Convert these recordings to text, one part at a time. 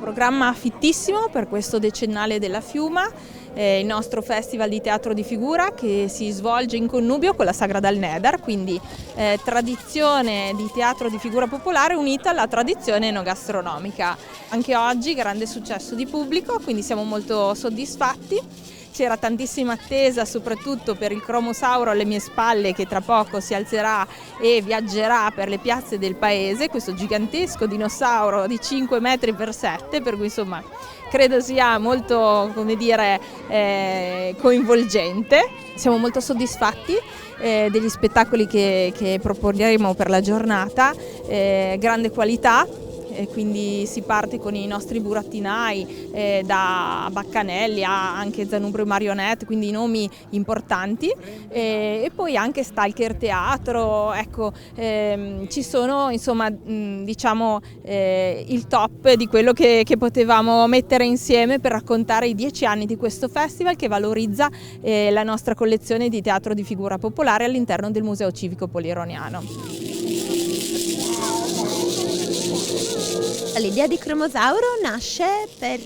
programma fittissimo per questo decennale della Fiuma, il nostro festival di teatro di figura che si svolge in connubio con la Sagra dal Nedar, quindi tradizione di teatro di figura popolare unita alla tradizione enogastronomica. Anche oggi grande successo di pubblico, quindi siamo molto soddisfatti. C'era tantissima attesa soprattutto per il cromosauro alle mie spalle che tra poco si alzerà e viaggerà per le piazze del paese, questo gigantesco dinosauro di 5 metri per 7, per cui insomma credo sia molto, come dire, coinvolgente. Siamo molto soddisfatti degli spettacoli che proporremo per la giornata, grande qualità. Quindi si parte con i nostri burattinai da Baccanelli a anche Zanubrio Marionette, quindi nomi importanti, e poi anche Stalker Teatro, ecco, ci sono insomma diciamo il top di quello che potevamo mettere insieme per raccontare i 10 anni di questo festival che valorizza la nostra collezione di teatro di figura popolare all'interno del Museo Civico Polironiano. L'idea di Cromosauro nasce per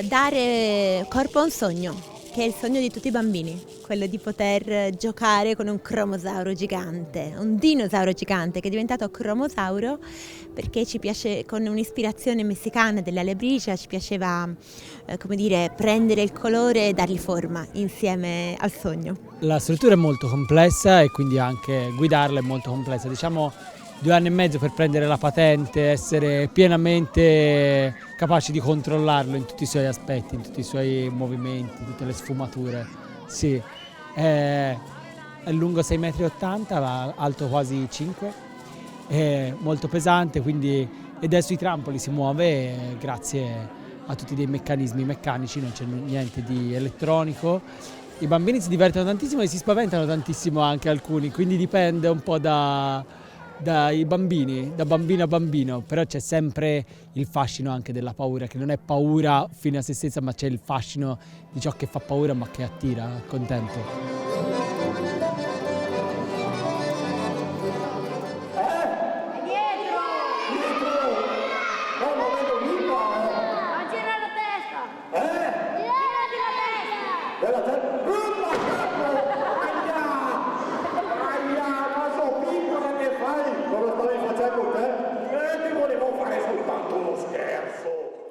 dare corpo a un sogno, che è il sogno di tutti i bambini, quello di poter giocare con un cromosauro gigante, un dinosauro gigante che è diventato cromosauro perché ci piace, con un'ispirazione messicana dell'alebricia, ci piaceva come dire, prendere il colore e dargli forma insieme al sogno. La struttura è molto complessa e quindi anche guidarla è molto complessa, diciamo 2 anni e mezzo per prendere la patente, essere pienamente capaci di controllarlo in tutti i suoi aspetti, in tutti i suoi movimenti, tutte le sfumature. Sì, è lungo 6,80 metri, alto quasi 5, è molto pesante, quindi, ed è sui trampoli, si muove grazie a tutti dei meccanismi meccanici, non c'è niente di elettronico. I bambini si divertono tantissimo e si spaventano tantissimo anche alcuni, quindi dipende un po' dai bambini, da bambino a bambino, però c'è sempre il fascino anche della paura, che non è paura fine a se stessa, ma c'è il fascino di ciò che fa paura ma che attira al contempo.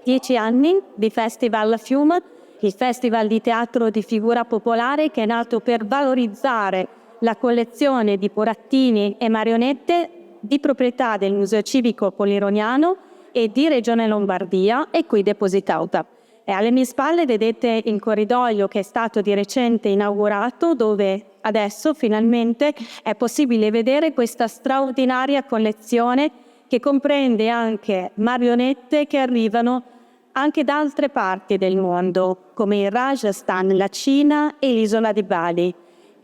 Dieci anni di Festival Fiuma, il Festival di teatro di figura popolare che è nato per valorizzare la collezione di burattini e marionette di proprietà del Museo Civico Polironiano e di Regione Lombardia e qui depositata. E alle mie spalle vedete il corridoio che è stato di recente inaugurato, dove adesso finalmente è possibile vedere questa straordinaria collezione che comprende anche marionette che arrivano anche da altre parti del mondo, come il Rajasthan, la Cina e l'isola di Bali,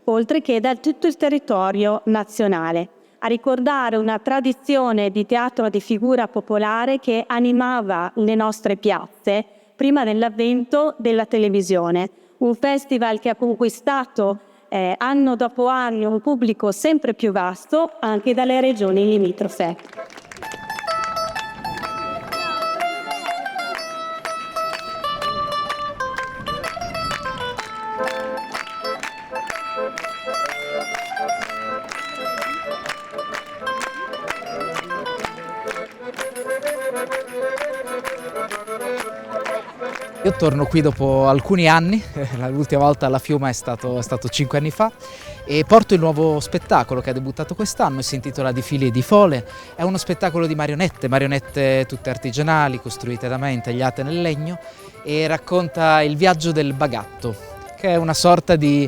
oltre che da tutto il territorio nazionale, a ricordare una tradizione di teatro di figura popolare che animava le nostre piazze prima dell'avvento della televisione. Un festival che ha conquistato anno dopo anno un pubblico sempre più vasto anche dalle regioni limitrofe. Io torno qui dopo alcuni anni, l'ultima volta alla Fiuma è stato 5 anni fa, e porto il nuovo spettacolo che ha debuttato quest'anno, si intitola Di fili e di fole. È uno spettacolo di marionette tutte artigianali, costruite da me, intagliate nel legno, e racconta il viaggio del bagatto, che è una sorta di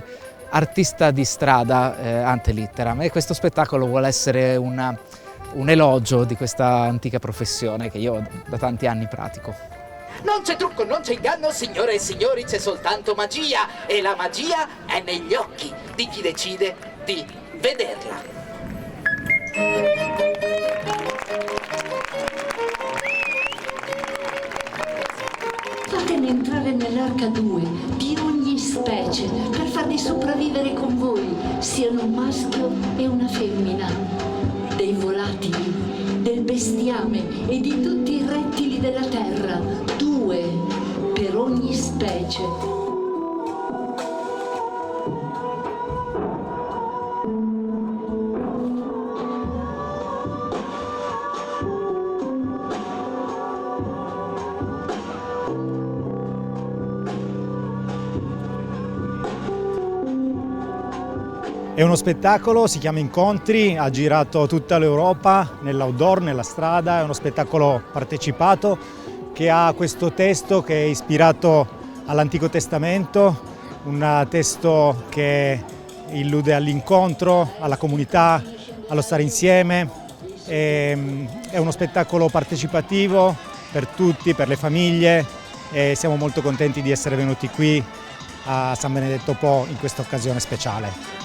artista di strada ante litteram, e questo spettacolo vuole essere un elogio di questa antica professione che io da tanti anni pratico. Non c'è trucco, non c'è inganno, signore e signori, c'è soltanto magia, e la magia è negli occhi di chi decide di vederla. Fatemi entrare nell'arca 2 di ogni specie per farli sopravvivere con voi, siano un maschio e una femmina, dei volatili, del del bestiame e di tutti i rettili della terra, 2 per ogni specie. È uno spettacolo, si chiama Incontri, ha girato tutta l'Europa, nell'outdoor, nella strada, è uno spettacolo partecipato che ha questo testo che è ispirato all'Antico Testamento, un testo che illude all'incontro, alla comunità, allo stare insieme. È uno spettacolo partecipativo per tutti, per le famiglie e siamo molto contenti di essere venuti qui a San Benedetto Po in questa occasione speciale.